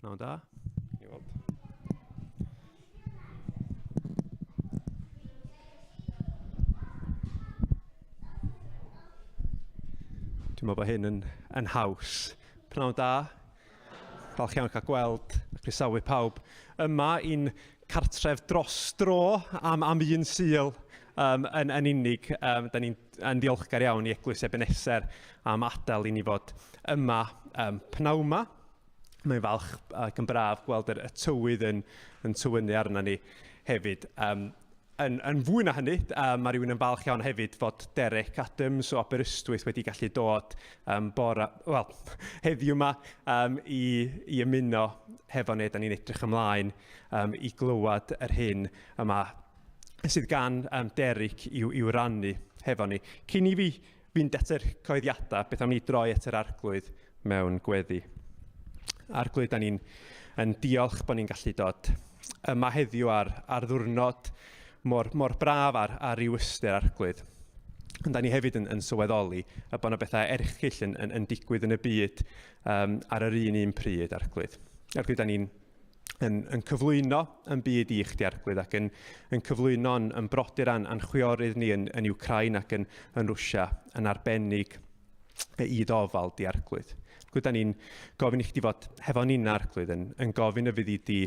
Pnawn da. I weld. Dwi'n meddwl bod hyn yn haws. Pnawn da. Falch iawn cael gweld a croesawu pawb yma i'n cartref dros dro am un Sul yn unig. Da ni'n ddiolchgar iawn i Eglwys Ebeneser am adael i ni fod yma pnawn yma. Mae'n falch ac yn braf gweld y tywydd yn tywynnu arna ni hefyd. Yn fwy na hynny, mae rhywun yn falch iawn hefyd fod Derek Adams o Aberystwyth wedi gallu dod heddiw yma i ymuno hefo ni. Da ni'n edrych ymlaen i glywed yr hyn yma sydd gan Derek i'w rannu hefo ni. Cyn i fi fynd at yr coeddiadau, beth am ni droi at yr arglwydd mewn gweddi. Arglwydd, da ni'n diolch bod ni'n gallu dod yma heddiw ar ddiwrnod mor braf ar ryw ystyr arglwydd. Ond da ni hefyd yn sylweddoli bod yna bethau erchyll yn digwydd yn y byd ar yr un pryd arglwydd. Arglwydd, da ni'n cyflwyno yn byd i chdi arglwydd ac yn cyflwyno yn brodyr a'n chwiorydd ni yn Wcrain ac yn Rwsia yn arbennig i ddofal di arglwydd. Arglwydd, da ni'n gofyn i chdi fod hefo ni'n arglwydd yn gofyn y fydd i di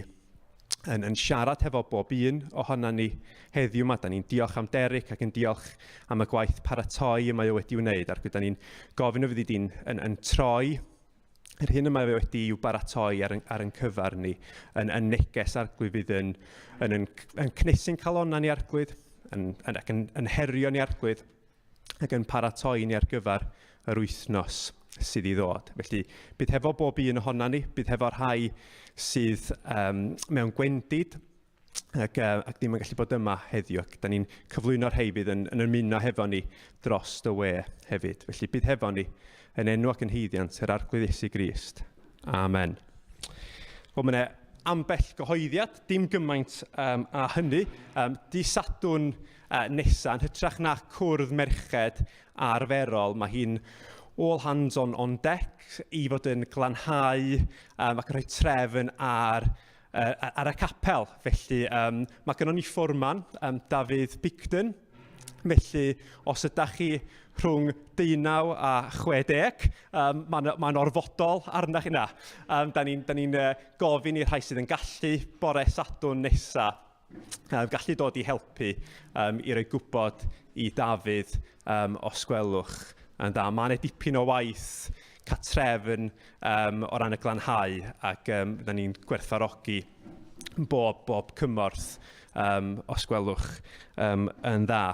yn siarad hefo bob un ohona ni heddiw yma. Da ni'n diolch am Derek ac yn diolch am y gwaith paratoi yma wedi wneud. Arglwydd, da ni'n gofyn y fydd i di'n troi yr hyn yma wedi i'w baratoi ar yn cyfar ni, yn neges arglwydd fydd yn cnesu'n calonna ni arglwydd, ac yn herio ni arglwydd, ac yn paratoi ni ar gyfer yr wythnos sydd i ddod. Felly, bydd hefo bob un ohona ni, bydd hefo rhai sydd mewn gwendid, ac ddim yn gallu bod yma heddiw, ac da ni'n cyflwyno'r rhai bydd yn ymuno hefo ni dros y we hefyd. Felly, bydd hefo ni yn enw ac yn haeddiant yr arglwydd Iesu Grist. Amen. Wel, mae ambell gyhoeddiad, dim gymaint a hynny. Di Sadwrn nesaf, yn hytrach na cwrdd merched arferol, mae hi'n all hands on deck i fod yn glanhau ac yn rhoi trefn ar y capel. Felly, mae gennym ni fforman, Dafydd Bigden. Felly, os ydych chi rhwng 19 a 60, mae'n orfodol arnach yna. Da ni'n gofyn i'r rhai sydd yn gallu bore Sadwrn nesaf gallu dod i helpu i roi gwybod i Dafydd os gwelwch. Mae'n dipyn o waith catrefn o ran y glanhau ac da ni'n gwerthfawrogi bob cymorth os gwelwch yn dda.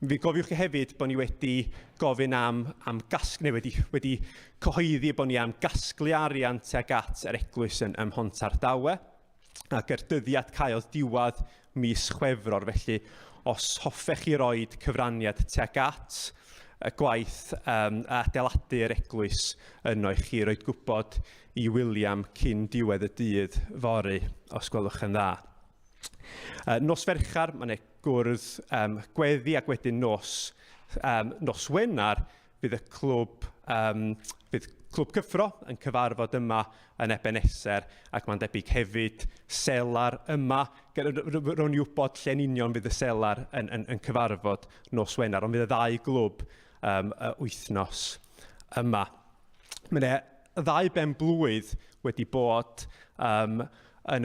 Fi gofiwch chi hefyd bod ni wedi gofyn am gasglu, wedi cyhoeddi bod ni am gasglu arian tuag at yr eglwys ym Mhontardawe ac yr dyddiad cael diwadd mis Chwefror. Felly, os hoffech chi roed cyfraniad tuag at y gwaith adeiladu'r eglwys yno i chi roed gwybod i William cyn diwedd y dydd fory, os gwelwch yn dda. Nos Ferchar, mae'n gwrdd gweddi ac wedyn nos Wener bydd y clwb Chwefror yn cyfarfod yma yn Ebeneser ac mae'n debyg hefyd selar yma. Ro'n i wybod lle'n union bydd y selar yn cyfarfod nos Wener, ond bydd y ddau glwb wythnos yma. Mae ddau ben blwydd wedi bod yn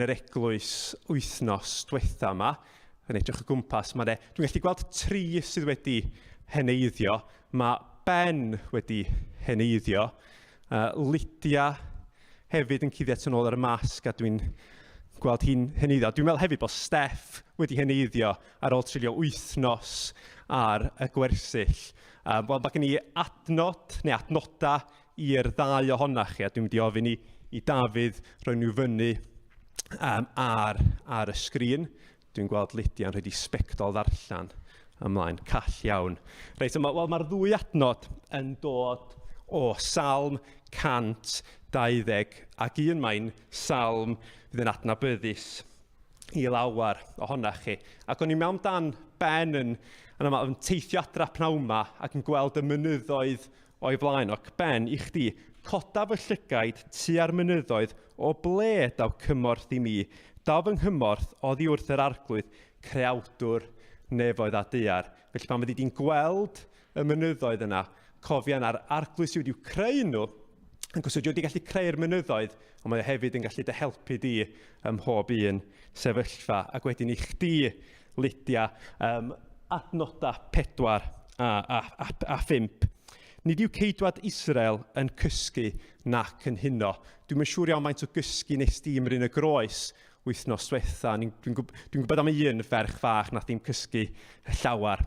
yr eglwys wythnos diwetha yma, yn edrych o gwmpas. Dwi'n gallu gweld 3 sydd wedi heneiddio. Mae Ben wedi heneiddio. Lydia hefyd yn cuddio yn ôl ar y masg, a dwi'n gweld hi'n heneiddio. Dwi'n meddwl hefyd bod Steff wedi heneiddio ar ôl trilio wythnos ar y gwersyll. Mae gen i adnodau i'r ddau ohonach chi, a dwi'n mynd i ofyn i Dafydd roi nhw fyny ar y sgrin. Dwi'n gweld Lydia'n rhaid i sbectol ddarllen ymlaen, call iawn. Reit, mae'r ddwy adnod yn dod o Salm 120 ac un mae'n salm fydd yn adnabyddus i lawar ohonach chi. Ac o'n i mewn dan Ben yn teithio adra pnawn yma ac yn gweld y mynyddoedd o'i flaen. Ac Ben, i chdi, codaf y llygaid tua'r mynyddoedd o ble daw cymorth i mi. Daw fy nghymorth oddi wrth yr arglwydd creawdwr nefoedd a daear. Felly pan fyddi di'n gweld y mynyddoedd yna, cofian ar arglwydd sydd wedi'w creu nhw, yn gwrs wedi gallu creu'r mynyddoedd, ond mae hefyd yn gallu dy helpu di ym mhob un sefyllfa. Ac wedyn i chdi, Lydia, adnodau 4 a 5. Nid yw ceidwad Israel yn cysgu nac yn huno. Dwi'n siŵr iawn maint o gysgu nes di ymryn y groes wythnos diwetha. Dwi'n gwybod am un ferch fach na ddim cysgu llawer.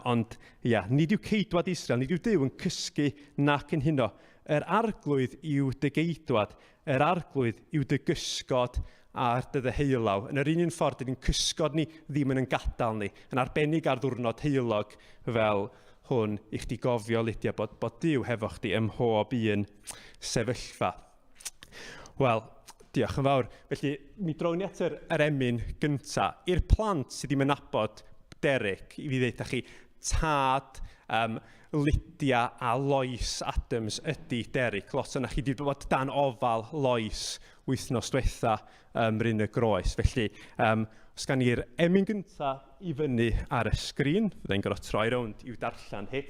Ond, ia, nid yw ceidwad Israel, nid yw Duw yn cysgu nac yn huno. Yr arglwydd yw dy geidwad, yr arglwydd yw dy gysgod a'r dy ddeheulaw. Yn yr un ffordd, dydy'n cysgod ni ddim yn gadael ni, yn arbennig ar ddiwrnod heulog fel hwn, i chdi gofio, Lydia, bod Duw hefo chdi ym mhob un sefyllfa. Wel, diolch yn fawr. Felly, mi drown ni at yr emyn gyntaf. I'r plant sydd ddim yn nabod Derek, i fi ddeud chi, tad Lydia a Lois Adams ydy Derek. Lot yna chi wedi bod dan ofal Lois wythnos diwetha ryn y groes. Felly, os gan i'r emyn gyntaf i fyny ar y sgrin, fyddai'n gorfod troi rownd i'w darllen hi.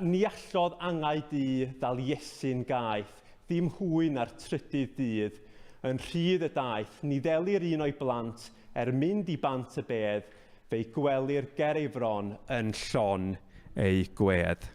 Ni allodd angau di ddal Iesu'n gaeth, ddim hwy na'r trydydd dydd, yn rhydd y daeth, ni ddelir un o'i blant, mynd i bant y bedd, fe'i gwelir ger ei fron yn llon ei gwedd.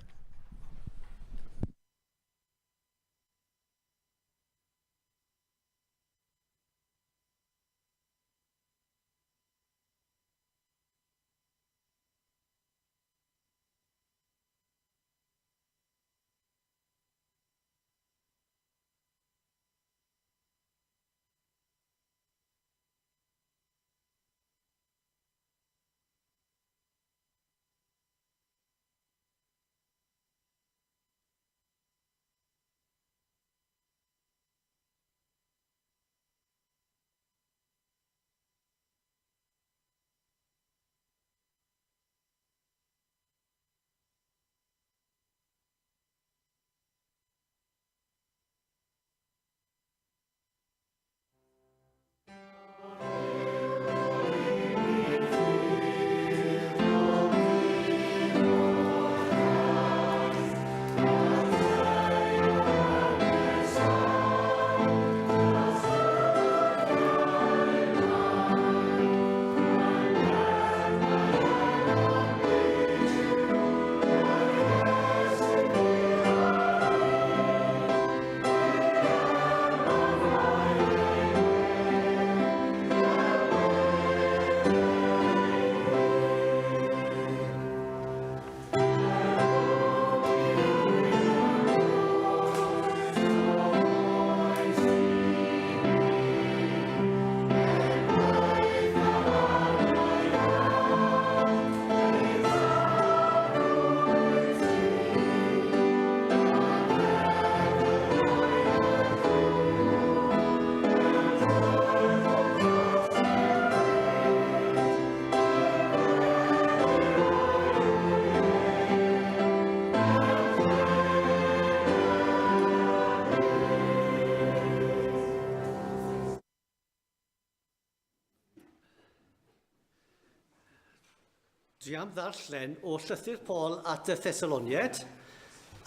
Dwi am ddarllen o Llythyr Paul at y Thessaloniaid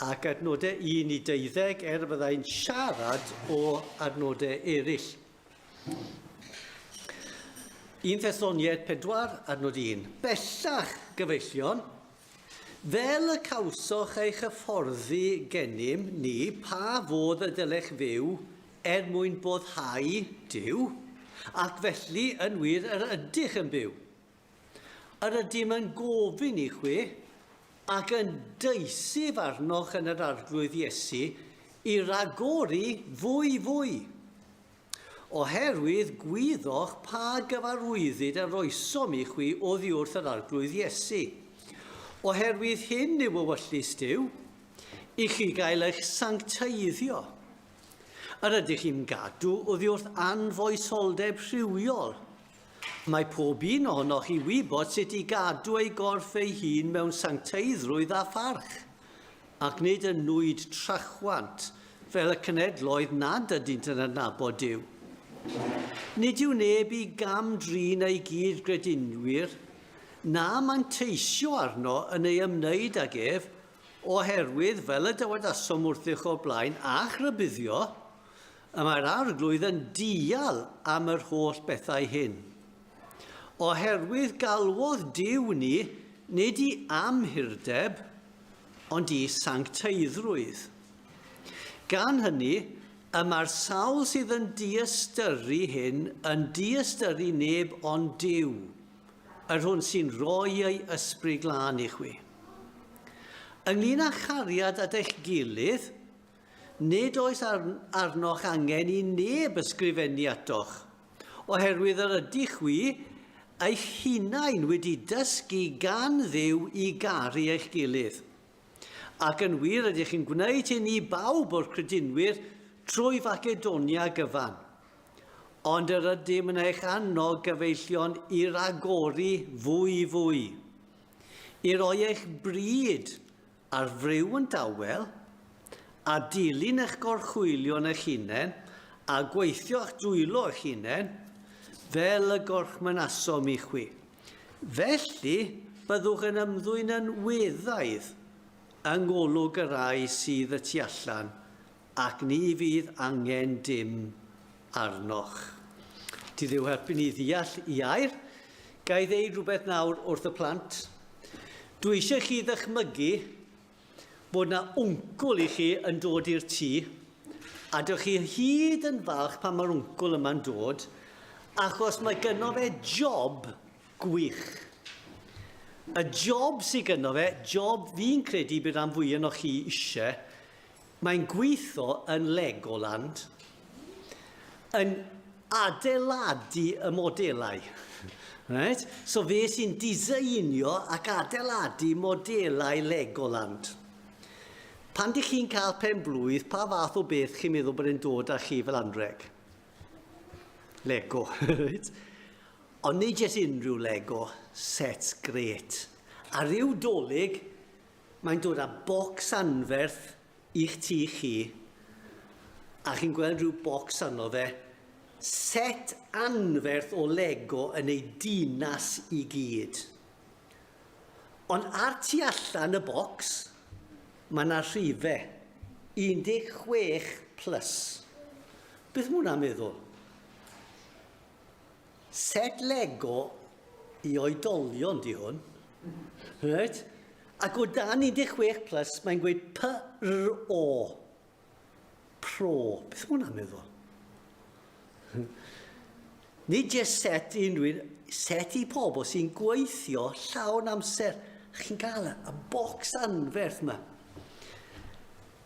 ac adnodau 1 i 12 byddai'n siarad o adnodau eraill. 1 Thessaloniaid 4, adnod 1. Bellach, gyfeillion, fel y cawsoch eich hyfforddi gennym ni pa fodd y dylech fyw mwyn boddhau Duw, ac felly yn wir yr ydych yn byw. Yr ydym yn gofyn i chwi ac yn deisif arnoch yn yr arglwydd Iesu i ragori fwy. Oherwydd gwyddoch pa gyfarwyddyd yr oesom i chwi oddi wrth yr arglwydd Iesu. Oherwydd hyn yw ewyllus Duw, i chi gael eich sancteiddio. Yr ydych chi'n gadw oddi wrth anfoesoldeb rhywiol. Mae pob un ohonoch i wybod sut i gadw ei gorff ei hun mewn sancteiddrwydd a pharch, ac nid yn nwyd trachwant fel y cenedloedd nad ydynt yn adnabod Duw. Nid yw neb i gam drin ei gyd gredinwyr, na manteisio arno yn ei ymwneud ag ef, oherwydd fel y dywedasom wrthych o blaen a chrybuddio, y mae'r arglwydd yn dial am yr holl bethau hyn. Oherwydd galwodd Duw ni nid i amhirdeb, ond i sancteiddrwydd. Gan hynny, y mae'r sawl sydd yn diastyru hyn yn diastyru neb ond Duw, yr hwn sy'n rhoi ei ysbryd glân i chwi. Ynglŷn â chariad at eich gilydd, nid oes arnoch angen i neb ysgrifennu atoch, oherwydd yr ydych chwi eich hunain wedi dysgu gan Dduw i garu eich gilydd. Ac yn wir ydych chi'n gwneud hyn i bawb o'r credinwyr trwy Facedonia gyfan. Ond yr ydym yn eich annog gyfeillion i ragori fwy. I roi eich bryd ar fryw yn dawel, a dilyn eich gorchwylio'n eich hunain, a gweithio eich dwylo eich hunain, fel y gorchmynasom i chwi. Felly, byddwch yn ymddwyn yn weddaidd yng ngolwg y rai sydd y tu allan, ac ni fydd angen dim arnoch. Ti Dduw helpu ni ddeall i air. Ga i ddeud rhywbeth nawr wrth y plant. Dwi eisiau chi ddychmygu bod na wncwl i chi yn dod i'r tŷ, a dych chi hyd yn falch pan mae'r wncwl yma'n dod, achos mae gynno fe job gwych. Y job sydd gynno fe, job fi'n credu bydd am fwy yn o'ch chi eisiau, mae'n gweithio yn Legoland, yn adeiladu y modelau. Right? So fe sy'n diseinio ac adeiladu modelau Legoland. Pan dych chi'n cael pen blwydd, pa fath o beth chi'n meddwl bod e'n dod â chi fel anreg? Lego. Right? Ond nid jyst unrhyw Lego, sets gret. A ryw dolyg, mae'n dod â bocs anferth i'ch tu chi, a chi'n gweld rhyw bocs arno fe, set anferth o Lego yn ei dinas i gyd. Ond ar tu allan y bocs, mae yna rhifau 16 plus. Beth mae hwnna'n meddwl? Set Lego i oedolion di hwn. Right? Ac o dan 16 plus, mae'n gweud P-R-O. Pro. Beth mae hwnna'n meddwl? Nid jyst set unrhyw, set i pobl sy'n gweithio llawn amser. Chi'n cael y bocs anferth yma.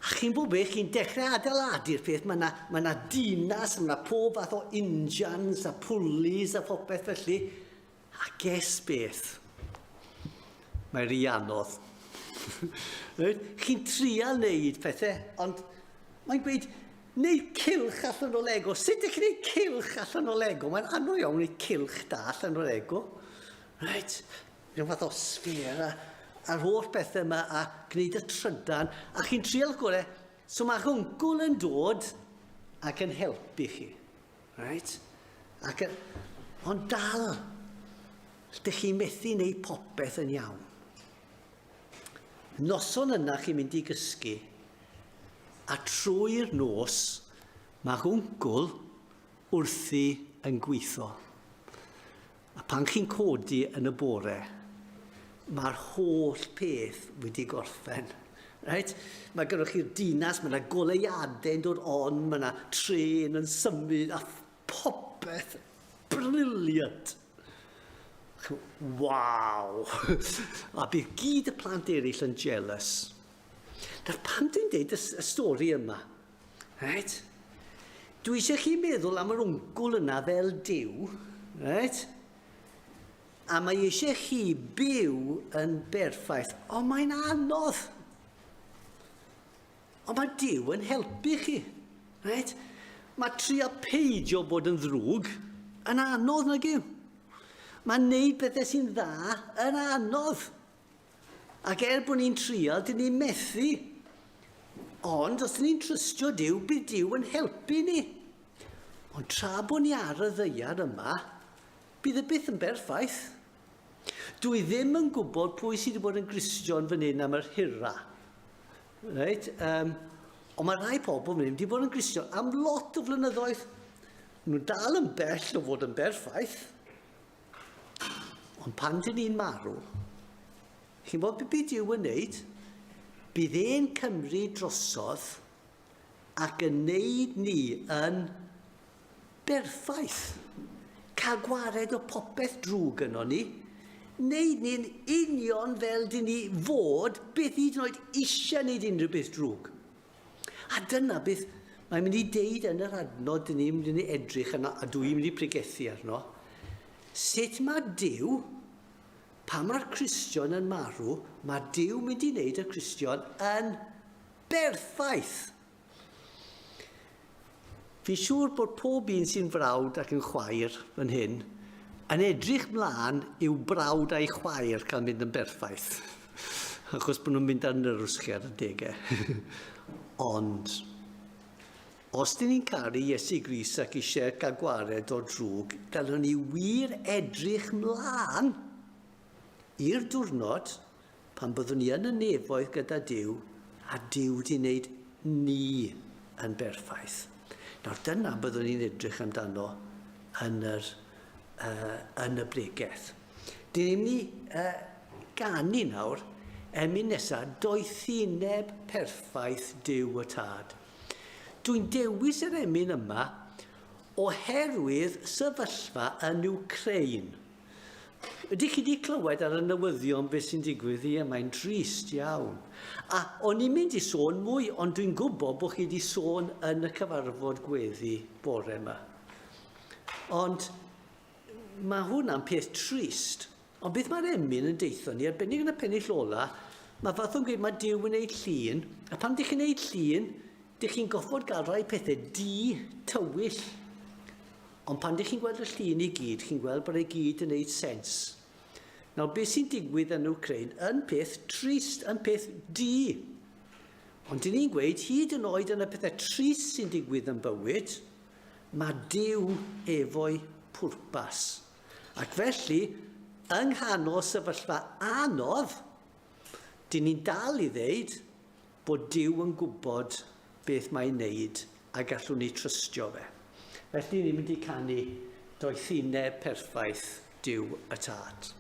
A chi'n bod beth, chi'n dechrau adeiladu'r peth, mae yna dinas, mae yna pob fath o injans a pwlis a popeth felly. A ges beth? Mae'n rhy anodd. Chi'n trial wneud pethau, ond mae'n gweud, wneud cilch allan o Lego. Sut ydych chi'n gwneud cilch allan o Lego? Mae'n anodd iawn wneud cilch da allan o Lego. Right? Rwy'n fath o sfer a'r holl bethau yma a gwneud y trydan, a chi'n trial gorau, so mae hwncwl yn dod ac yn helpu chi. Right? Ond dal, ydych chi'n methu wneud popeth yn iawn. Noson yna chi'n mynd i gysgu, a trwy'r nos, mae hwncwl wrthi yn gweithio. A pan chi'n codi yn y bore, mae'r holl peth wedi gorffen. Right? Mae gyda chi'r dinas, mae yna goleuadau yn dod on, mae yna tren yn symud a popeth briliant. Waw! A bydd gyd y plant eraill yn jealous. Nawr pan dwi'n dweud y stori yma, right? Dwi eisiau chi meddwl am yr wncwl yna fel Duw, right? A mae eisiau chi byw yn berffaith, ond mae'n anodd. Ond mae Duw yn helpu chi. Right? Mae trio peidio bod yn ddrwg yn anodd nag yw. Mae'n neud bethau sy'n dda yn anodd. Ac bod ni'n trial, dyn ni'n methu. Ond os ni'n trystio Dyw, bydd Dyw yn helpu ni. Ond tra bod ni ar y ddeiar yma, bydd y byth yn berffaith. Dwi ddim yn gwybod pwy sydd wedi bod yn Gristion fan hyn am yr hira. Right? Ond mae rhai pobl fan hyn wedi bod yn Gristion am lot o flynyddoedd. Nhw'n dal yn bell o fod yn berffaith. Ond pan dyn ni'n marw, chi'n bod beth bydd Dyw yn neud? Bydd e'n cymryd drosodd ac yn neud ni yn berffaith. Cael gwared o popeth drwg yno ni, neud ni'n union fel dyn ni fod beth hyd yn oed eisiau neud unrhyw beth drwg. A dyna beth mae'n mynd i deud yn yr adnod dyn ni'n mynd i edrych yna, a dwi'n mynd i pregethu arno. Sut mae Dyw, pan mae'r Cristion yn marw, mae Dyw mynd i wneud y Cristion yn berffaith. Fi'n siŵr bod pob un sy'n frawd ac yn chwaer fan hyn yn edrych mlaen i'w brawd a'i chwaer cael mynd yn berffaith. Achos bod nhw'n mynd ar nyrws chi ar y degau. Ond, os dyn ni'n caru Iesu Grist ac eisiau cael gwared o drwg, dylwn ni wir edrych mlaen i'r diwrnod pan byddwn ni yn y nefoedd gyda Dyw, a Dyw wedi wneud ni yn berffaith. Nawr dyna byddwn ni'n edrych amdano yn y bregeth. Dyn ni'n ganu nawr, emyn nesaf, doethineb perffaith Dyw y Tad. Dwi'n dewis yr emyn yma oherwydd sefyllfa yn Ukraine. Ydych chi wedi clywed ar y newyddion beth sy'n digwydd i, mae'n trist iawn. A o'n i'n mynd i sôn mwy, ond dwi'n gwybod bod chi wedi sôn yn y cyfarfod gweddi bore yma. Ond mae hwnna'n peth trist. Ond beth mae'r emyn yn deithio ni, arbennig yn y pennill ola, mae fath o'n gweud mae Dyw yn gwneud llun, a pan ydych chi'n gwneud llun, ydych chi'n goffod gael rhai pethau tywyll. Ond pan ydych chi'n gweld y llun i gyd, chi'n gweld bod ei gyd yn gwneud sens. Nawr, beth sy'n digwydd yn Ukraine yn peth trist, yn peth Ond dyn ni'n gweud, hyd yn oed yn y pethau trist sy'n digwydd yn bywyd, mae Dyw efo'i pwrpas. Ac felly, yng nghanol sefyllfa anodd, dyn ni'n dal i ddeud bod Dyw yn gwybod beth mae'n wneud a gallwn ni trystio fe. Felly ni'n mynd i canu doethineb perffaith Dyw y Tad.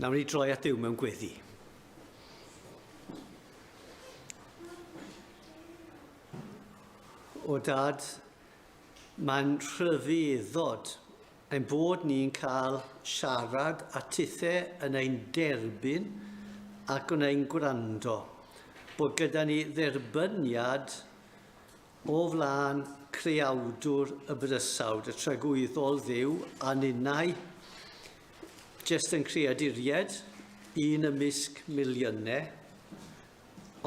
Nawr ni droi at Duw mewn gweddi. O Dad, mae'n rhyfeddod ein bod ni'n cael siarad a tithau yn ein derbyn ac yn ein gwrando, bod gyda ni dderbyniad o flaen creawdwr y bydysawd, y tragwyddol Dduw, a ninnau jyst yn creaduried, un ymysg miliynau,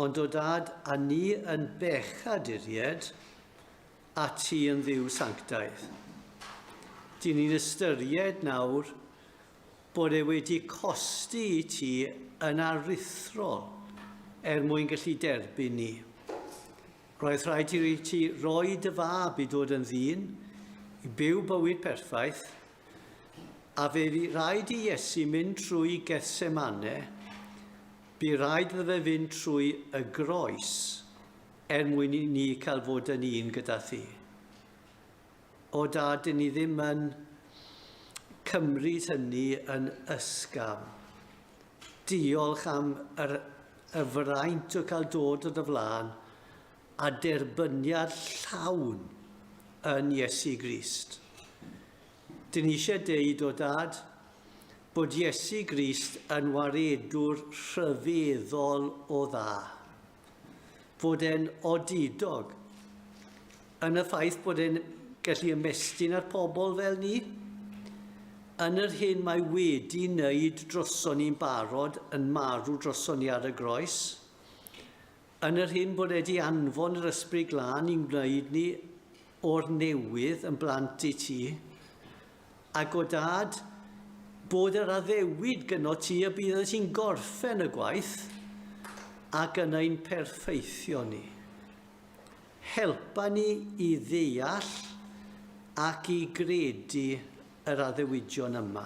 ond o Dad, a ni yn bechaduried a ti yn Dduw sanctaidd. Dyn ni'n ystyried nawr bod e wedi costi i ti yn aruthrol mwyn gallu derbyn ni. Roedd rhaid i ti roi dy fab i dod yn ddyn, i byw bywyd perffaith, a fe rhaid i Iesu mynd trwy Gethsemane, bu rhaid iddo fe fynd trwy y groes mwyn i ni cael fod yn un gyda thi. O Dad, dyn ni ddim yn cymryd hynny yn ysgafn. Diolch am y fraint o cael dod o dy flaen a derbyniad llawn yn Iesu Grist. Dyn ni eisiau deud, o Dad, bod Iesu Grist yn waredwr rhyfeddol o dda. Bod e'n odidog yn y ffaith bod e'n gallu ymestyn ar pobl fel ni, yn yr hyn mae wedi wneud droson ni'n barod yn marw droson ni ar y groes, yn yr hyn bod wedi anfon yr ysbryd glân i'n gwneud ni o'r newydd yn blant i ti, ac o Dad, bod yr addewid gyno ti a bydd ti'n gorffen y gwaith ac yn ein perffeithio ni. Helpa ni i ddeall ac i gredu yr addewidion yma.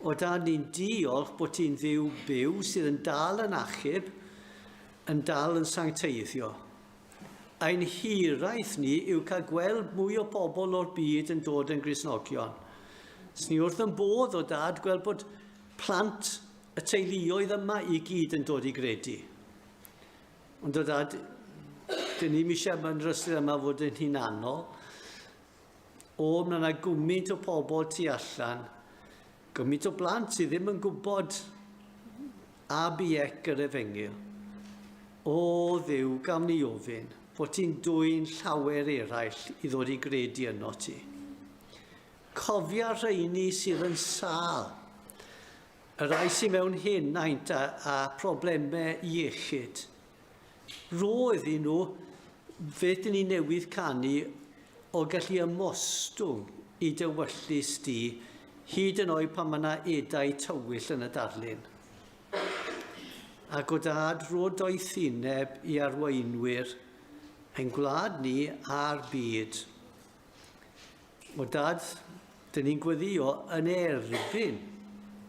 O Dad, ni'n diolch bod ti'n Dduw byw sydd yn dal yn achub, yn dal yn sancteiddio. Ein hiraeth ni yw cael gweld mwy o bobl o'r byd yn dod yn Gristnogion. Os ni wrth yn bodd, o Dad, gweld bod plant y teuluoedd yma i gyd yn dod i gredu. Ond o Dad, dyn ni'n eisiau mewn rhestr yma fod yn hunanol. Mae yna gwmynt o pobl tu allan, gwmynt o blant sydd ddim yn gwybod a biec yr Efengyl. O Dduw, gam ni ofyn, bod ti'n dwyn llawer eraill i ddod i gredu yno ti. Cofia rheini sydd yn sâl, y rai sy'n mewn henaint a problemau iechyd. Roedd i nhw fe dyn ni newydd canu o gallu ymostwng i dywyllus di, hyd yn oed pan mae yna edau tywyll yn y darlun. Ac o Dad, rod o'i thineb i arweinwyr ein gwlad ni a'r byd. O Dad, dyn ni'n gweddio yn erbyn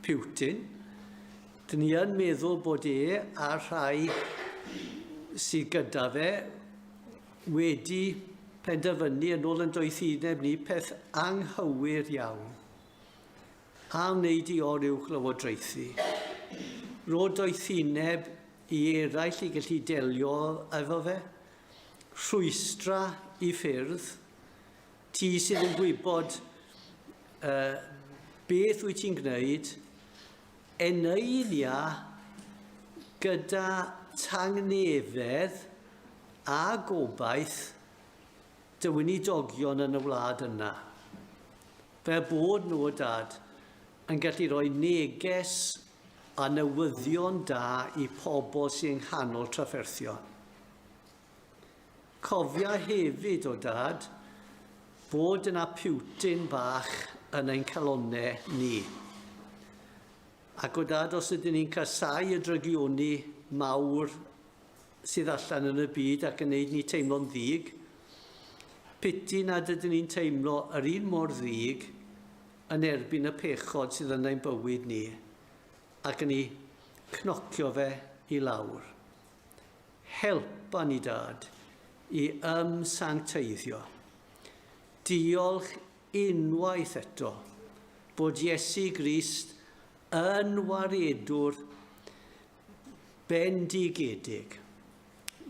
Putin. Dyn ni yn meddwl bod a rhai sydd gyda fe wedi penderfynu yn ôl yn doethineb ni peth anghywir iawn. A wneud i o'r llywodraethu. Rod doethineb i eraill i gallu delio efo fe. Rhwystra i ffyrdd. Ti sydd yn gwybod beth wyt ti'n gwneud, eneunia gyda tangnefedd a gobaith dy weinidogion yn y wlad yna. Fel bod nhw, o Dad, yn gallu rhoi neges a newyddion da i pobl sy'n nghanol trafferthio. Cofia hefyd, o Dad, bod yna Putin bach yn ein calonnau ni. Ac o Dad, os ydyn ni'n casau y drygioni mawr sydd allan yn y byd ac yn gwneud ni teimlo'n ddig, piti nad ydyn ni'n teimlo yr un mor ddig yn erbyn y pechod sydd yn ein bywyd ni, ac yn ei cnocio fe i lawr. Helpa ni, Dad, i ymsancteiddio. Diolch unwaith eto bod Iesu Grist yn waredwr bendigedig,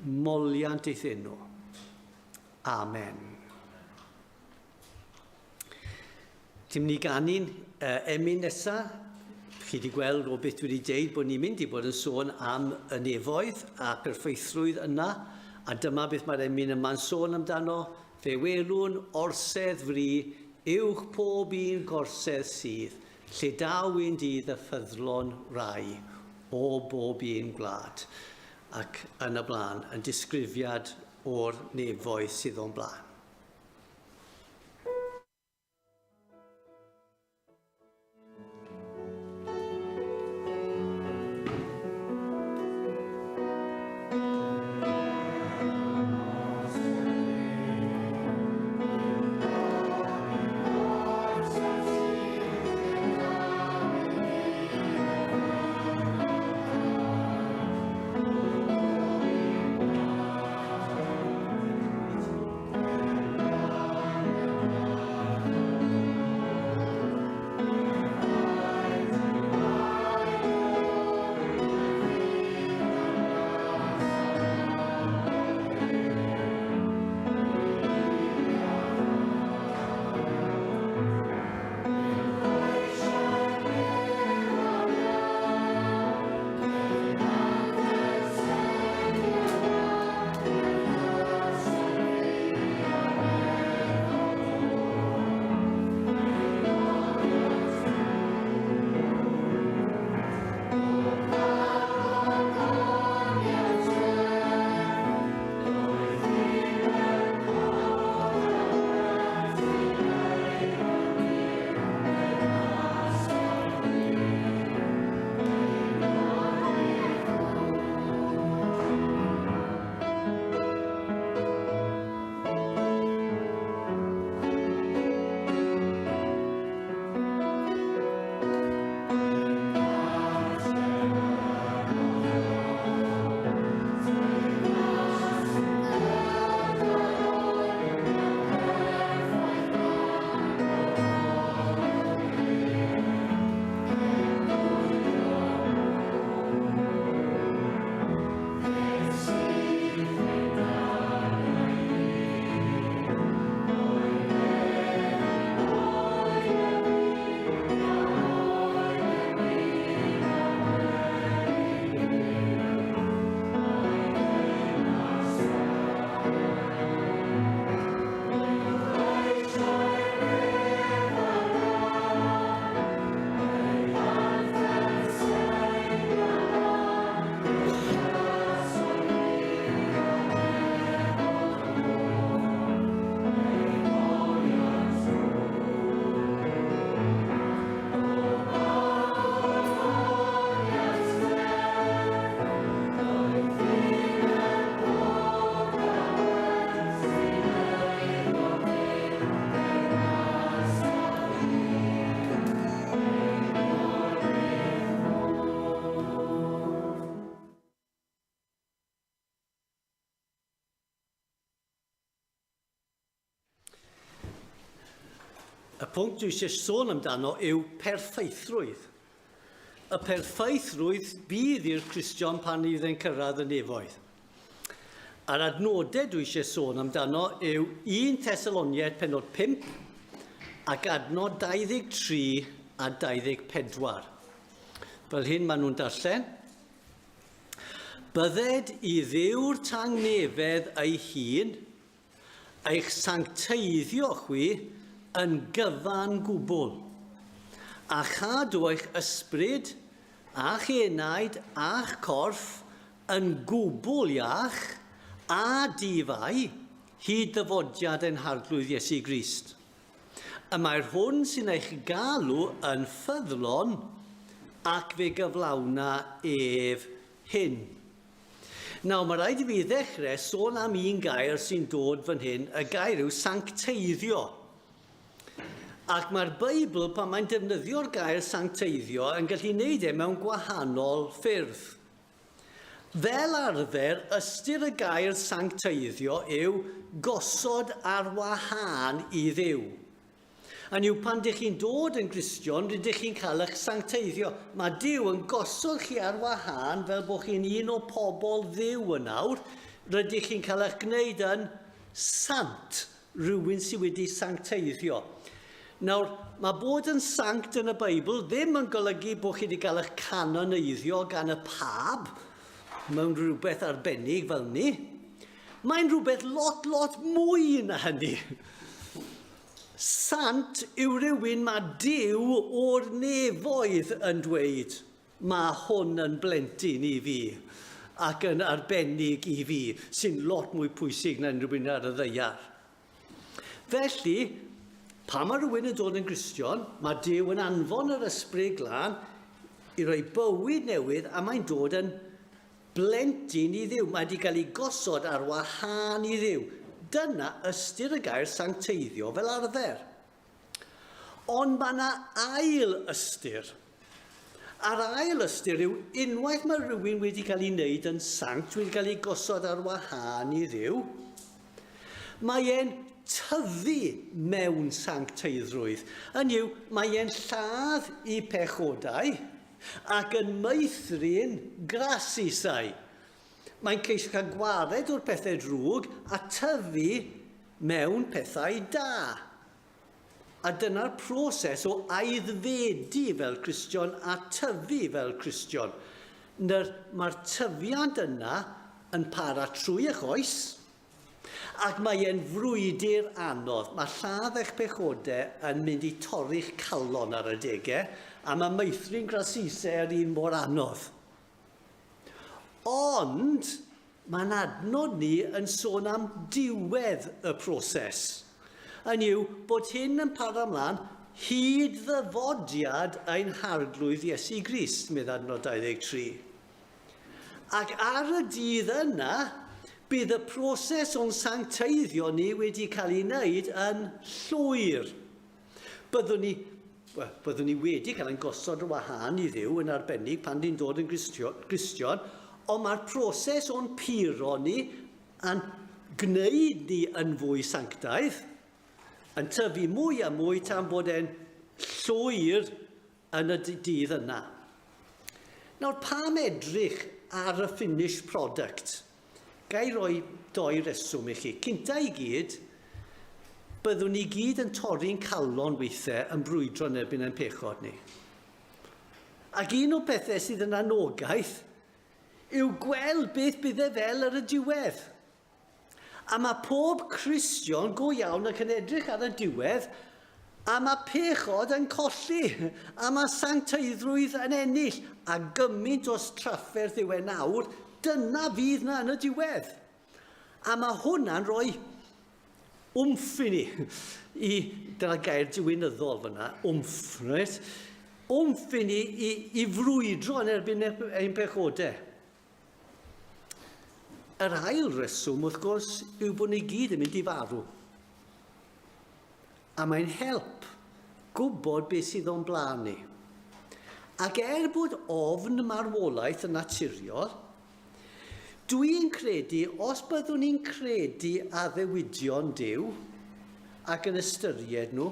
moliant eith enw. Amen. Ti'n mynd i ganu'n emyn nesaf. Chi wedi gweld o beth wedi dweud bod ni'n mynd i bod yn sôn am y nefoedd ac yr ffeithrwydd yna, a dyma beth mae'r emyn yma'n sôn amdano. Fe welwn orsedd fri uwch pob un gorsedd sydd, lle daw un dydd y ffyddlon rai o bob un gwlad. Ac yn y blaen, yn disgrifiad o'r nefoedd sydd o'n blaen. Y pwnc dwi eisiau sôn amdano yw perffeithrwydd. Y perffeithrwydd bydd i'r Cristion pan fydd e'n cyrraedd y nefoedd. A'r adnodau dwi eisiau sôn amdano yw 1 Thessaloniaid pennod 5 ac adnod 23 a 24. Fel hyn maen nhw'n darllen. Bydded i ddiw'r tangnefedd ei hun, eich sancteiddio chwi yn gyfan gwbl, a chadw eich ysbryd, a'ch enaid, a'ch corff yn gwbl iach a difau hyd dyfodiad ein harglwydd Iesu Grist. Y mae'r hwn sy'n eich galw yn ffyddlon ac fe gyflawna ef hyn. Nawr, mae rhaid i fi ddechrau sôn am un gair sy'n dod fan hyn, y gair yw sancteiddio. Ac mae'r Beibl, pan mae'n defnyddio'r gair sancteiddio, yn gallu gwneud e mewn gwahanol ffyrdd. Fel arfer, ystyr y gair sancteiddio yw gosod ar wahân i Dduw. A yw pan ydych chi'n dod yn Gristion, rydych chi'n cael eich sancteiddio. Mae Duw yn gosod chi ar wahân fel bod chi'n un o pobl Dduw yn nawr. Rydych chi'n cael eich gwneud yn sant, rhywun sydd wedi sancteiddio. Nawr, mae bod yn sanct yn y Beibl ddim yn golygu bod chi wedi cael eich canoneiddio gan y pab mewn rhywbeth arbennig fel ni. Mae'n rhywbeth lot mwy na hynny. Sant yw rhywun mae Duw o'r nefoedd yn dweud, mae hwn yn blentyn i fi ac yn arbennig i fi, sy'n lot mwy pwysig na rhywun ar y ddeiar. Felly, pan mae rhywun yn dod yn Gristion, mae Duw yn anfon yr ysbryd glân i roi bywyd newydd a mae'n dod yn blentyn i Dduw. Mae wedi cael ei gosod ar wahân i Dduw. Dyna ystyr y gair sancteiddio fel arfer. Ond mae yna ail ystyr. A'r ail ystyr yw unwaith mae rhywun wedi cael ei wneud yn sanct, wedi cael ei gosod ar wahân i Dduw, mae e'n tyfu mewn sancteiddrwydd. Hynny yw, mae e'n lladd i pechodau ac yn meithrin grasisau. Mae'n ceisio cael gwared o'r pethau drwg a tyfu mewn pethau da. A dyna'r proses o aeddfedu fel Cristion a tyfu fel Cristion. Mae'r tyfiant yna yn para trwy eich oes, ac mae e'n frwydr anodd. Mae lladd eich pechodau yn mynd i torri'ch calon ar y degau, a mae meithrin grasisau yr un mor anodd. Ond mae'n adnod ni yn sôn am diwedd y proses. Hynny yw bod hyn yn para ymlaen hyd ddyfodiad ein harglwydd Iesu Grist, medda adnod 23. Ac ar y dydd yna, bydd y proses o'n sancteiddio ni wedi cael ei wneud yn llwyr. Byddwn ni wedi cael ein gosod y wahân i Dduw yn arbennig pan ni'n dod yn Gristion, ond mae'r proses o'n puro ni yn gwneud ni yn fwy sanctaidd, yn tyfu mwy a mwy tan bod e'n llwyr yn y dydd yna. Nawr, pam edrych ar y finished product? Gai roi 2 reswm i chi. Cynta i gyd, byddwn ni gyd yn torri'n calon weithiau yn brwydro yn erbyn ein pechod ni. Ac un o pethau sydd yn anogaeth yw gweld beth bydd e fel ar y diwedd. A mae pob Cristion go iawn ac yn edrych ar y diwedd, a mae pechod yn colli, a mae sancteiddrwydd yn ennill, a gymaint os trafferth yw e nawr, dyna fydd na yn y diwedd. A mae hwnna'n rhoi wmff i ni. Dyna gair diwynyddol fyna, wmff. Right? Wmff i ni i frwydro yn erbyn ein pechodau. Yr ail reswm, wrth gwrs, yw bod ni gyd yn mynd i farw. A mae'n help gwybod beth sydd o'n blaen ni. Ac bod ofn marwolaeth yn naturiol, dwi'n credu, os byddwn ni'n credu a ddewidion Duw ac yn ystyried nhw,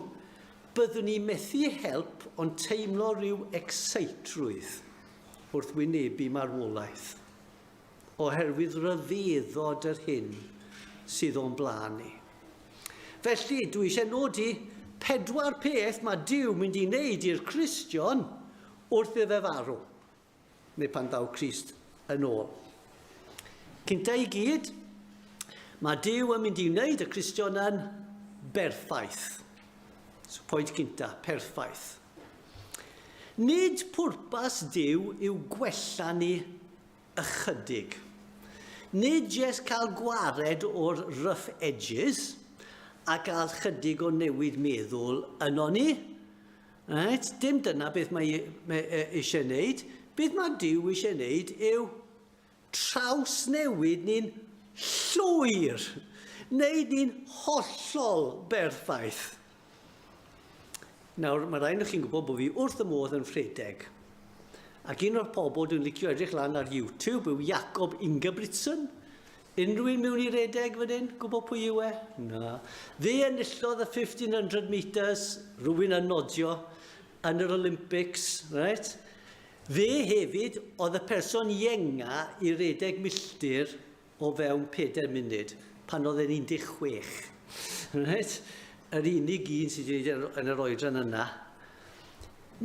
byddwn ni methu help ond teimlo rhyw exceitrwydd wrth wynebu marwolaeth, oherwydd ryfeddod yr hyn sydd o'n blaen ni. Felly, dwi eisiau nodi 4 peth mae Duw mynd i wneud i'r Cristion wrth iddo farw, neu pan daw Crist yn ôl. Cynta i gyd, mae Duw yn mynd i wneud y Cristion yn berffaith. So, pwynt cynta, perffaith. Nid pwrpas Duw yw gwella ni ychydig. Nid jes cael gwared o'r rough edges a cael chydig o newid meddwl yno ni. Right? Dim dyna beth mae eisiau wneud. Beth mae Duw eisiau wneud yw trawsnewid ni'n llwyr, wneud ni'n hollol berffaith. Nawr, mae rhaid i chi'n gwybod bod fi wrth y modd yn ffredeg. Ac un o'r pobl dwi'n licio edrych lan ar YouTube yw Jacob Ingebrigtsen. Unrhyw un mewn I redeg fan hyn? Gwybod pwy yw e? Na. Fe enillodd y 1500 metres, rhywun yn nodio, yn yr Olympics, right? Fe hefyd oedd y person ienga I redeg milltir o fewn 4 munud, pan oedd e'n 16. Right? Yr unig un sydd wedi yn yr oedran yna.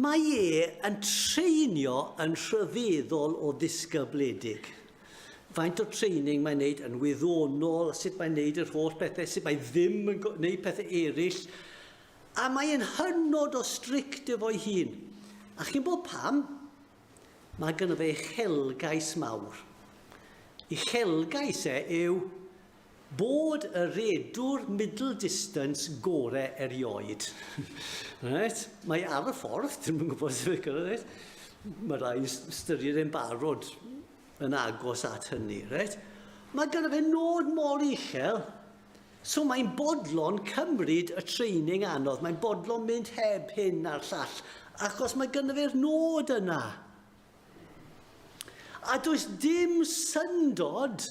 Mae yn treinio yn rhyfeddol o ddisgybledig. Faint o training mae'n neud yn wyddonol, sut mae'n neud yr holl bethau, sut mae ddim yn neud pethau eraill. A mae'n hynod o strict efo'i hun. A chi'n bod pam? Mae gynno fe uchelgais mawr. Uchelgais yw bod y redwr middle distance gore erioed. Right? Mae ar y ffordd, dwi'n gwybod sef yn gwybod. Mae rai ystyried yn barod yn agos at hynny. Right? Mae gynno fe nod mor uchel, so mae'n bodlon cymryd y training anodd. Mae'n bodlon mynd heb hyn a'r llall, achos mae gynno fe'r nod yna. A does dim syndod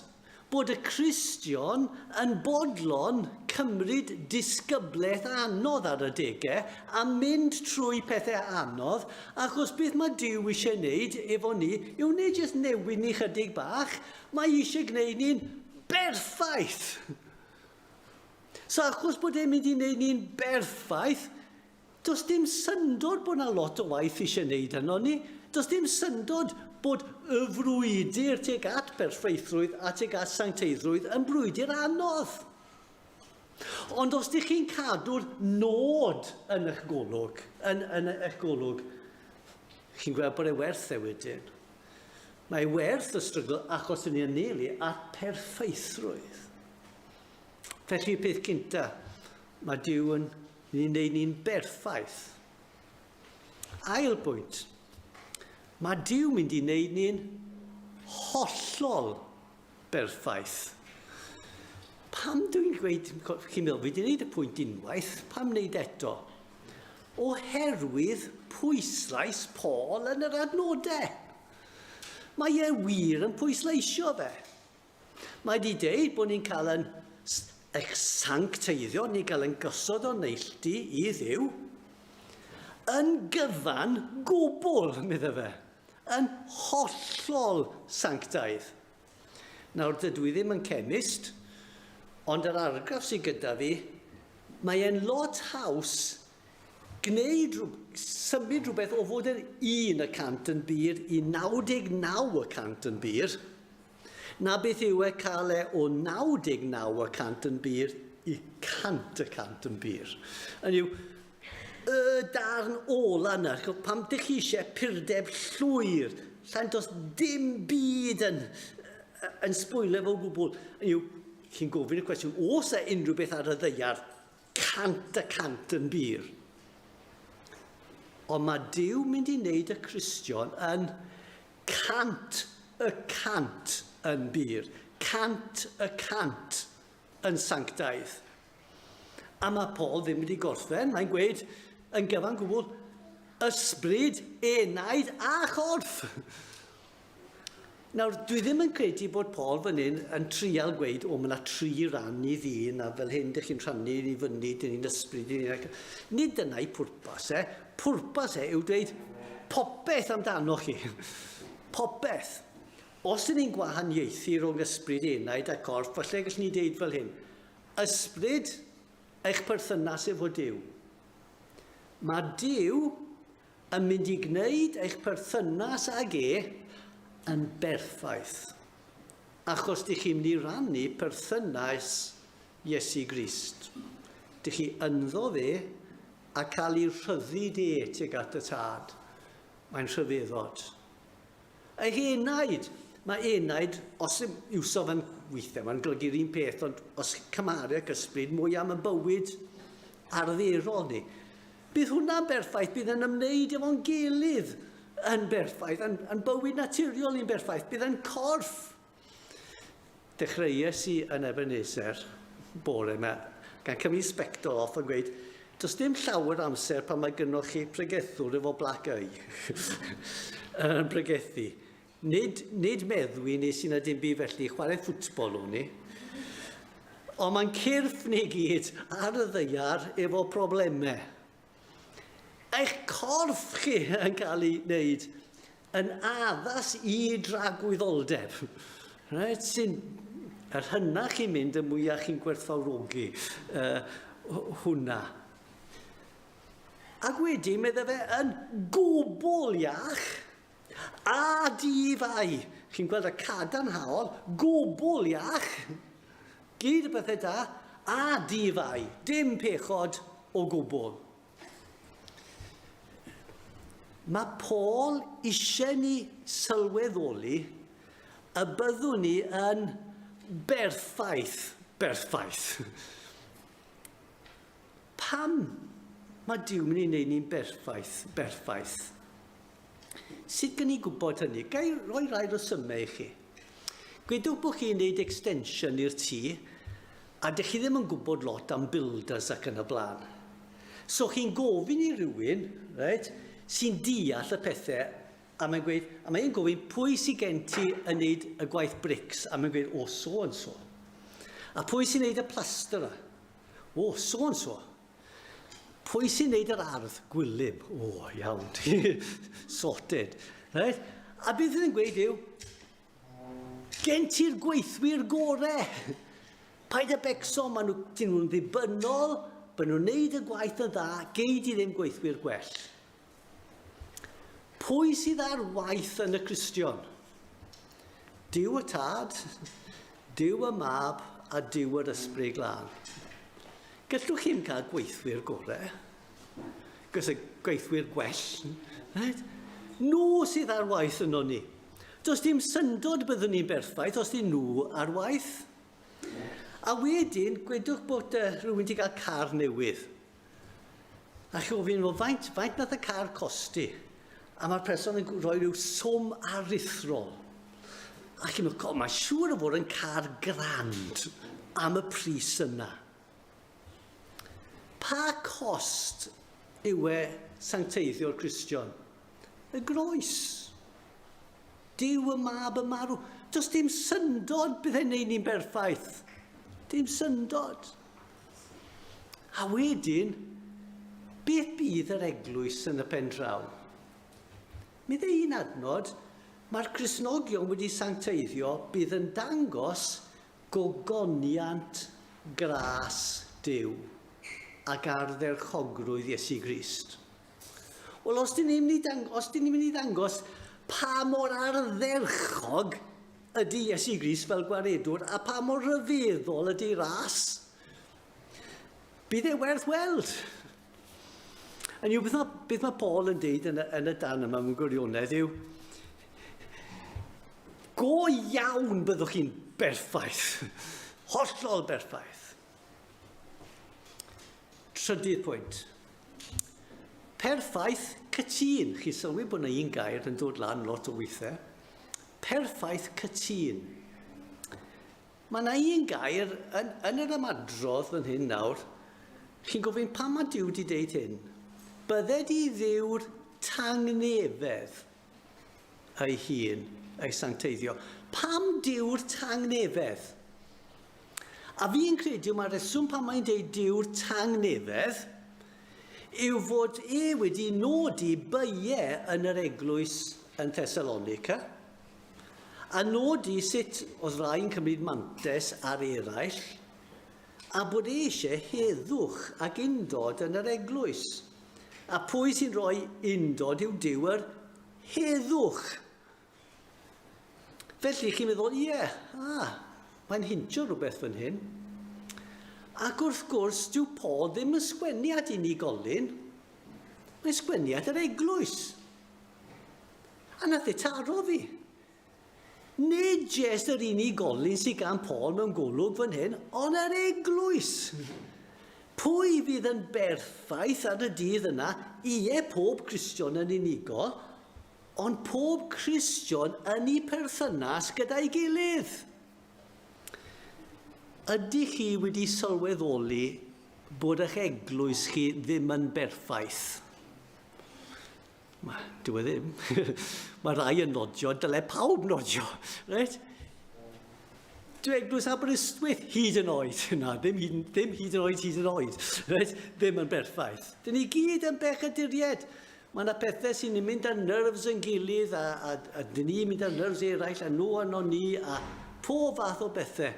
bod y Cristion yn bodlon cymryd disgyblaeth anodd ar y degau a mynd trwy pethau anodd, achos beth mae Duw eisiau wneud efo ni yw nid jyst newid ni chydig bach, mae eisiau gwneud ni'n berffaith. So achos bod e'n mynd I wneud ni'n berffaith, does dim syndod bod yna lot o waith eisiau wneud yno ni. Does dim syndod bod y frwydr tuag at berffaithrwydd a tuag at sancteiddrwydd yn brwydr anodd. Ond os ydych chi'n cadw'r nod yn eich golwg, chi'n gweld bod e werth e wedyn. Mae werth y strygl achos yn ei anelu at perffaithrwydd. Felly peth cynta, mae Duw yn wneud ni'n berffaith. Ail bwynt, mae Duw mynd I wneud ni'n hollol berffaith. Pam dwi'n gweud, chi'n meddwl, fi wedi wneud y pwynt unwaith, pam wneud eto? Oherwydd pwyslais Paul yn yr adnodau. Mae e wir yn pwysleisio fe. Mae wedi dweud bod ni'n cael yn eich sancteiddio, ni'n cael yn gysod o neilltu I Dduw, yn gyfan gwbl, medda fe, yn hollol sanctaidd. Nawr, dydw I ddim yn chemist, ond yr argraff sydd gyda fi, mae e'n lot haws symud rhywbeth o fod yn 1% yn byr I 99% yn byr, na beth yw e cael e o 99% yn byr I 100% yn byr. Yn yw, y darn ola yna, pam dych chi eisiau purdeb llwyr, llan dos dim byd yn sbwylio fo gwbl. Yn yw, chi'n gofyn y cwestiwn, os e unrhyw beth ar y ddeiar, 100% yn byr. Ond mae Duw mynd I wneud y Cristion yn 100% yn byr, 100% yn sanctaidd. A mae Paul ddim wedi gorffen, mae'n gweud yn gyfan gwbl, ysbryd, enaid a chorff. Nawr, dwi ddim yn credu bod Paul fan hyn yn trial gweud, o, mae yna 3 ran I ddyn, a fel hyn ydych chi'n rhannu I fyny, dyn ni'n ysbryd. Nid dyna'i pwrpas e. Pwrpas e yw dweud popeth amdano chi. Popeth. Os ydyn ni'n gwahaniaethu rhwng ysbryd enaid a corff, falle gallwn ni dweud fel hyn. Ysbryd, eich perthynas efo Duw. Mae Duw yn mynd I gwneud eich perthynas ag yn berffaith. Achos dych chi'n mynd I rannu perthynas Iesu Grist. Dych chi ynddo fe a cael ei rhyddid tuag at y tad. Mae'n rhyfeddod. Eich enaid, mae enaid, os yw sof yn weithiau, mae'n golygu'r un peth, ond os cymaru ac ysbryd mwy am y bywyd arferol ni. Bydd hwnna'n berffaith, bydd yn ymwneud efo'n gilydd yn berffaith, yn bywyd naturiol i'n berffaith, bydd yn corff. Dechreuais I yn Ebenezer bore yma, gan cymryd sbectol off yn gweud, does dim llawer amser pan mae gynnwch chi pregethwr efo black eye yn pregethu. nid meddwi nes i na dim byd felly, chwarae ffwtbol o'n ni. Ond mae'n cyrff ni gyd ar y ddaear efo problemau. Eich corff chi yn cael ei wneud yn addas i dragwyddoldeb. Right? Sy'n yr hynna chi'n mynd y mwyaf chi'n gwerthfawrogi hwnna. Ac wedyn, medde fe yn gwbl iach a difau. Chi'n gweld y cadarnhaol, gwbl iach. Gyd y bethau da, a difau. Dim pechod o gwbl. Mae Paul eisiau ni sylweddoli y byddwn ni yn berffaith. Pam mae Duw mynd i wneud ni'n berffaith? Sut gan ni gwybod hynny? Gai roi rai resymau i chi. Gwedwch bod chi'n gwneud extension i'r tŷ, a dych chi ddim yn gwybod lot am builders ac yn y blaen. So chi'n gofyn i rywun, right, sy'n deall y pethau, a mae'n gweud, a mae'n gofyn pwy sy'n gen ti yn gwneud y gwaith brics, a mae'n gweud, o, so and so. A pwy sy'n gwneud y plaster? O, so and so. Pwy sy'n gwneud yr ardd? Gwylym. O, iawn. Sorted. Right? A beth ydyn gweud yw, gen ti'r gweithwyr gorau. Paid y becso, maen nhw'n ddibynnol, maen nhw'n gwneud y gwaith yn dda, geid i ddim gweithwyr gwell. Pwy sydd ar waith yn y Cristion? Duw y Tad, Duw y Mab a Duw yr Ysbryd Glân. Gallwch chi'n cael gweithwyr gorau? Gos y gweithwyr gwell? Right? Nhw sydd ar waith yno ni. Does dim syndod byddwn ni'n berffaith os di nhw ar waith. A wedyn, gwedwch bod rhywun wedi cael car newydd. A chi ofyn, faint nath y car costi? A mae'r person yn rhoi rhyw swm aruthrol. A chi'n meddwl, mae'n siŵr o fod yn car grand am y pris yna. Pa cost yw sancteiddio'r Cristion? Y groes. Duw y Mab y marw. Does dim syndod bydd e'n neud ni'n berffaith. Dim syndod. A wedyn, beth bydd yr eglwys yn y pen draw? Medde un adnod, mae'r Cristnogion wedi sancteiddio bydd yn dangos gogoniant gras Duw ac ardderchogrwydd Iesu Grist. Wel, os dyn ni'n mynd i ddangos pa mor ardderchog ydy Iesu Grist fel gwaredwr a pa mor ryfeddol ydy ras, bydd e werth weld. A niw, beth mae Paul yn deud yn y dan yma mewn gwirionedd yw, go iawn byddwch chi'n berffaith, hollol berffaith. Trydydd pwynt. Perffaith cytun. Chi sylwi bod yna un gair yn dod lan lot o weithiau. Perffaith cytun. Mae yna un gair yn yr ymadrodd yn hyn nawr. Chi'n gofyn pam mae Duw wedi deud hyn? Bydded i ddiw'r tangnefedd ei hun, ei sancteiddio. Pam diw'r tangnefedd? A fi'n credu mae'r reswm pan mae'n deud diw'r tangnefedd yw fod wedi nodi byau yn yr eglwys yn Thessalonica, a nodi sut oedd rhai'n cymryd mantes ar eraill, a bod eisiau heddwch ac undod yn yr eglwys. A pwy sy'n rhoi undod yw diw'r heddwch. Felly chi'n meddwl, mae'n hintio rhywbeth fan hyn. Ac wrth gwrs, dyw Paul ddim yn sgwennu at unigolyn. Mae'n sgwennu at yr eglwys. A nath e taro fi. Nid jes yr unigolyn sydd gan Paul mewn golwg fan hyn, ond yr eglwys. Pwy fydd yn berffaith ar y dydd yna? Pob Cristion yn unigol, ond pob Cristion yn ei perthynas gyda'i gilydd. Ydych chi wedi sylweddoli bod eich eglwys chi ddim yn berffaith? Dwi ddim. Mae rai yn nodio, dyle pawb nodio. Right? Dwi eglwys Aberystwyth hyd yn oed. Na, ddim hyd yn oed. Right? Ddim yn berffaith. Dyn ni gyd yn bechaduried. Mae yna pethau sy'n mynd â nerfs yn gilydd a dyn ni'n mynd â nerfs eraill a nhw arno ni a pob fath o bethau.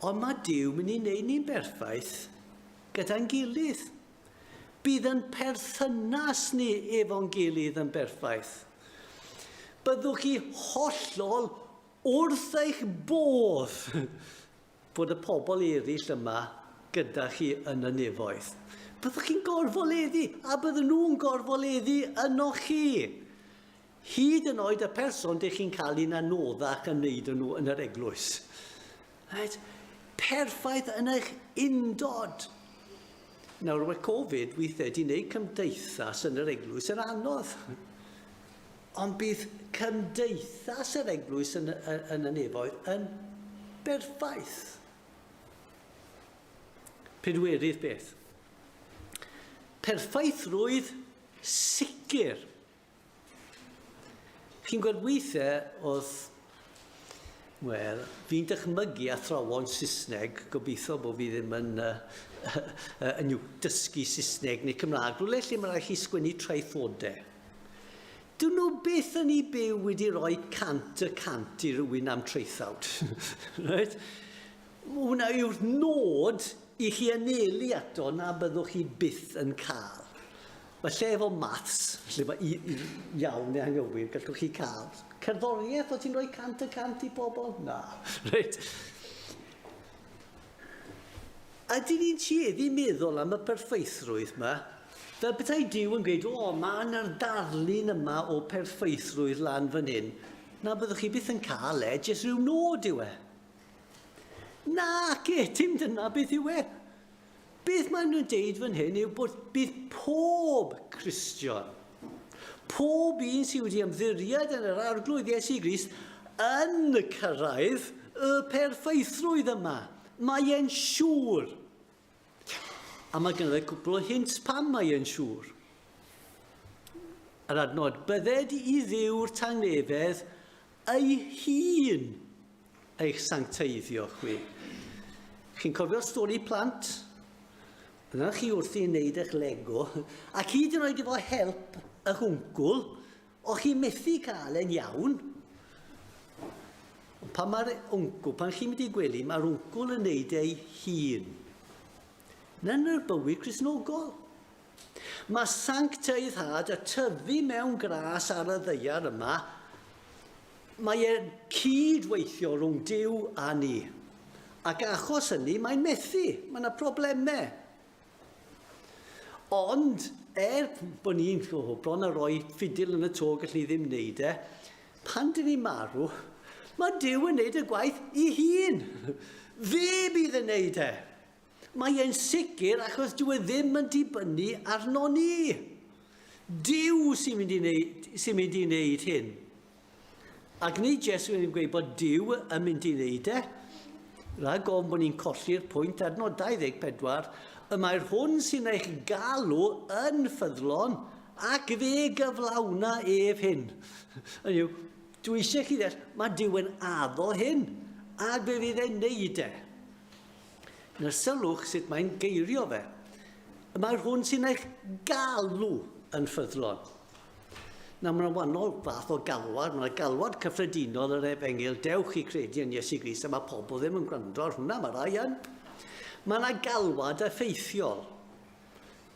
Ond mae Duw mynd i wneud ni'n berffaith gyda'n gilydd. Bydd yn perthynas ni efo'n gilydd yn berffaith. Byddwch chi hollol wrth eich bodd bod y pobl eraill yma gyda chi yn y nefoedd. Byddwch chi'n gorfoleddu, a bydden nhw'n gorfoleddu yno chi. Hyd yn oed y person ydych chi'n cael un anoddach yn neud nhw yn yr eglwys. Right? Perffaith yn eich undod. Nawr, mae Covid weithiau wedi gwneud cymdeithas yn yr eglwys yn anodd. Ond bydd cymdeithas yr eglwys yn y nefoedd yn berffaith. Pedwerydd beth. Perffaithrwydd sicr. Chi'n gweld weithiau oedd, wel, fi'n dychmygu athrawon Saesneg, gobeithio bod fi ddim yn dysgu Saesneg neu Cymraeg, rhywle lle mae rhaid chi sgwennu traethodau. Dyn nhw beth yn ei byw wedi rhoi cant i rywun am traethawd. Right? Hwna yw'r nod i chi anelu ato na byddwch chi byth yn cael. Mae lle efo maths, lle mae iawn neu anghywir, gallwch chi cael. Cerddoriaeth, o ti'n rhoi cant i bobl? Na. Right. Ydyn ni'n tueddu meddwl am y perffaithrwydd yma, fel bethau Duw yn gweud, mae yna'r darlun yma o perffaithrwydd lan fan hyn, na byddwch chi byth yn cael jyst rhyw nod yw e. Na, dim dyna beth yw e. Beth maen nhw'n deud fan hyn yw bod bydd pob Cristion, pob un sydd wedi ymddiried yn yr arglwydd Iesu Grist yn cyrraedd y perffaithrwydd yma. Mae e'n siŵr. A mae gyda fe cwpl o hints pam mae e'n siŵr. Yr adnod, bydded i ddiw'r tangnefedd ei hun eich sancteiddio chwi. Chi'n cofio'r stori plant? Yna chi wrthi wneud eich Lego, ac hyd yn oed efo help y hwncwl, o chi methu cael e'n iawn. Pan mae'r hwncwl, pan chi'n mynd i gwely, mae'r hwncwl yn wneud ei hun. Na'n yr bywyd Cristnogol. Mae sancteiddhad a tyfu mewn gras ar y ddeiar yma, mae e'n cydweithio rhwng Duw a ni. Ac achos hynny, mae'n methu. Mae yna problemau. Ond, bod ni'n bron a roi ffidil yn y to gallu ddim wneud pan dyn ni'n marw, mae Duw yn wneud y gwaith ei hun. Fe bydd yn wneud Mae e'n sicr achos dyw e ddim yn dibynnu arno ni. Duw sy'n mynd i wneud hyn. Ac ni Jesu yn gweud bod Duw yn mynd i wneud Rhaid gofyn bod ni'n colli'r pwynt adnod 24, y mae'r hwn sy'n eich galw yn ffyddlon ac fe gyflawna ef hyn. Dwi eisiau chi ddell, mae Duw yn addo hyn ac fe fydd e'n neud Na'r sylwch sut mae'n geirio fe. Mae'r hwn sy'n eich galw yn ffyddlon. Nawr, mae'n wahanol fath o galwad. Mae'n galwad cyffredinol yr Efengil, dewch i credu yn Iesu Grist, a mae pobl ddim yn gwrando ar hwnna, mae rai yn. Mae yna galwad effeithiol.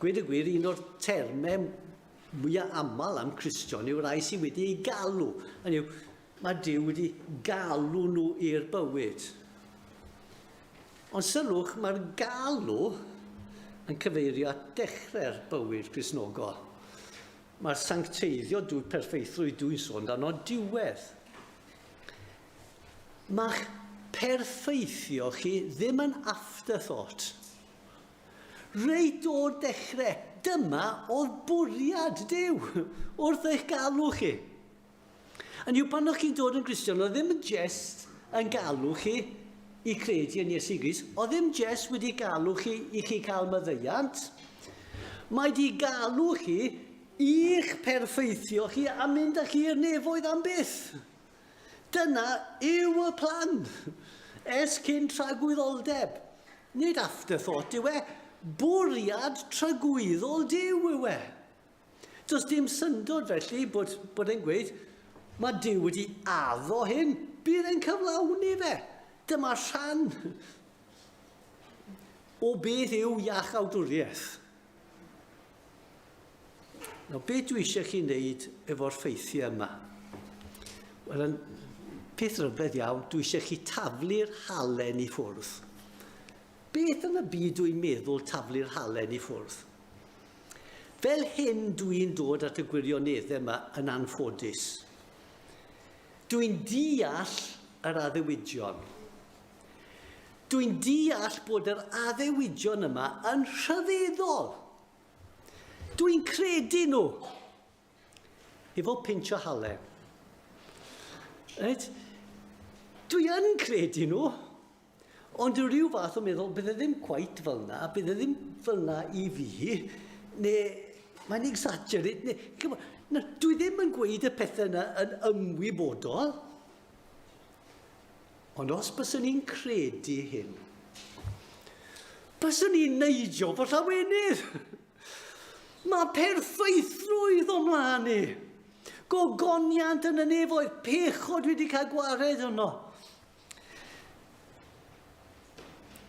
Gweud y gwir, un o'r termau mwyaf aml am Cristion yw rai sydd wedi ei galw. Mae Duw wedi galw nhw i'r bywyd. Ond sylwch, mae'r galw yn cyfeirio at dechrau'r bywyd Cristnogol. Mae'r sancteiddio perffaithrwydd dwi'n sôn dan o diwedd. Mae'ch perffaithio chi ddim yn afterthought. Reit o'r dechrau, dyma oedd bwriad Duw wrth eich galw chi. Yn yw pan o'ch chi'n dod yn Gristion, oedd ddim yn jest yn galw chi i credu yn Iesu Grist, oedd ddim jest wedi galw chi i chi cael maddeuant. Mae di galw chi i'ch perffeithio chi a mynd â chi i'r nefoedd am byth. Dyna yw y plan. Cyn tragwyddoldeb. Nid afterthought yw e. Bwriad tragwyddol Duw yw e. Does dim syndod felly bod e'n gweud, mae Duw wedi addo hyn. Bydd e'n cyflawni fe. Dyma rhan o beth yw iach awdwriaeth. Nawr, beth dwi eisiau chi wneud efo'r ffeithiau yma? Wel, yn peth ryfedd iawn, dwi eisiau chi taflu'r halen i ffwrdd. Beth yn y byd dwi'n meddwl taflu'r halen i ffwrdd? Fel hyn dwi'n dod at y gwirioneddau yma yn anffodus. Dwi'n deall yr addewidion. Dwi'n deall bod yr addewidion yma yn rhyfeddol. Dwi'n credu nhw. Efo pinch o halen. Right? Dwi yn credu nhw, ond rhyw fath o meddwl, bydd e ddim cweit fel na, bydd e ddim fel na i fi, neu mae'n exaggerate, dwi ddim yn gweud y pethau yna yn ymwybodol, ond os byswn ni'n credu hyn, byswn ni'n neidio fo llawenydd. Mae perffeithrwydd o mlaen ni. Gogoniant yn y nefoedd, pechod wedi cael gwared yno.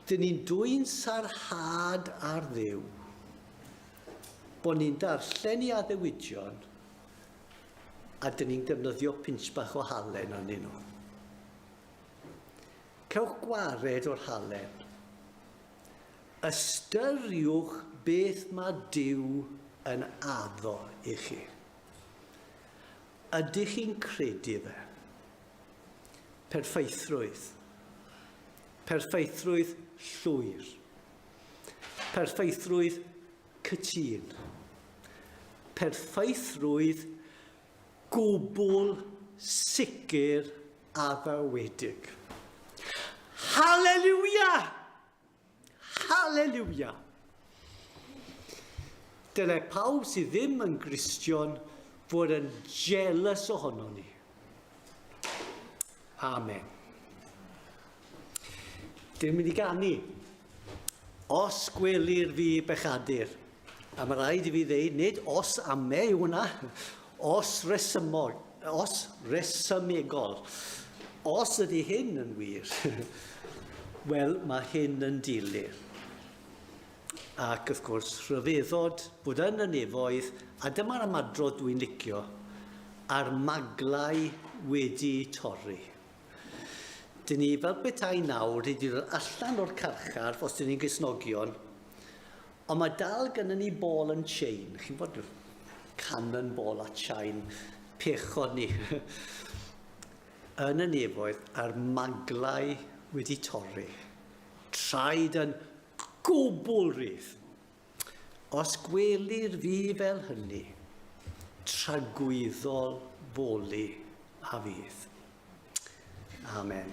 Dyn ni'n dwy'n sarhad ar Dduw, bod ni'n darllen i addewidion, a dyn ni'n defnyddio pinch bach o halen arnyn nhw. Cewch gwared o'r halen. Ystyriwch beth mae Duw yn addo i chi. Ydych chi'n credu fe? Perffeithrwydd. Perffeithrwydd llwyr. Perffeithrwydd cytun. Perffeithrwydd gwbl sicr a ddawedig. Halleluia! Halleluia! Dyle pawb sydd ddim yn Gristion fod yn jealous ohono ni. Amen. Dwi'n mynd i ganu. Os gwelir fi bechadur. A mae rhaid i fi ddeud, nid os ame yw hwnna, os resymegol. Os ydy hyn yn wir, wel, mae hyn yn dilyn. Ac wrth gwrs, rhyfeddod bod yn y nefoedd, a dyma'r ymadrodd dwi'n licio, a'r maglau wedi torri. Dyn ni fel betai nawr wedi dod allan o'r carchar, os dyn ni'n Gristnogion, ond mae dal gyda ni bol yn chain. Chi'n bod cannonball a chain, pechod ni. Yn y nefoedd, a'r maglau wedi torri. Traed yn gwbl rydd. Os gwelir fi fel hynny, tragwyddol foli a fydd. Amen.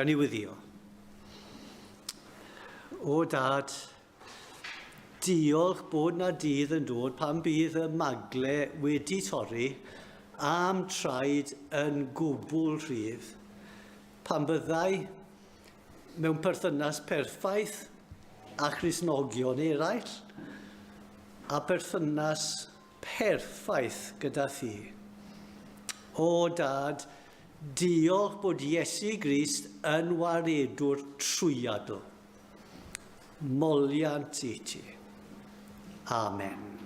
Gan i wyddio. O dad, diolch bod na dydd yn dod pan bydd y magle wedi torri am traed yn gwbl rhydd. Pan byddai mewn perthynas perffaith a Christnogion eraill a perthynas perffaith gyda thi. O dad, diolch bod Iesu Grist yn waredwr trwyadl. Moliant i ti. Amen.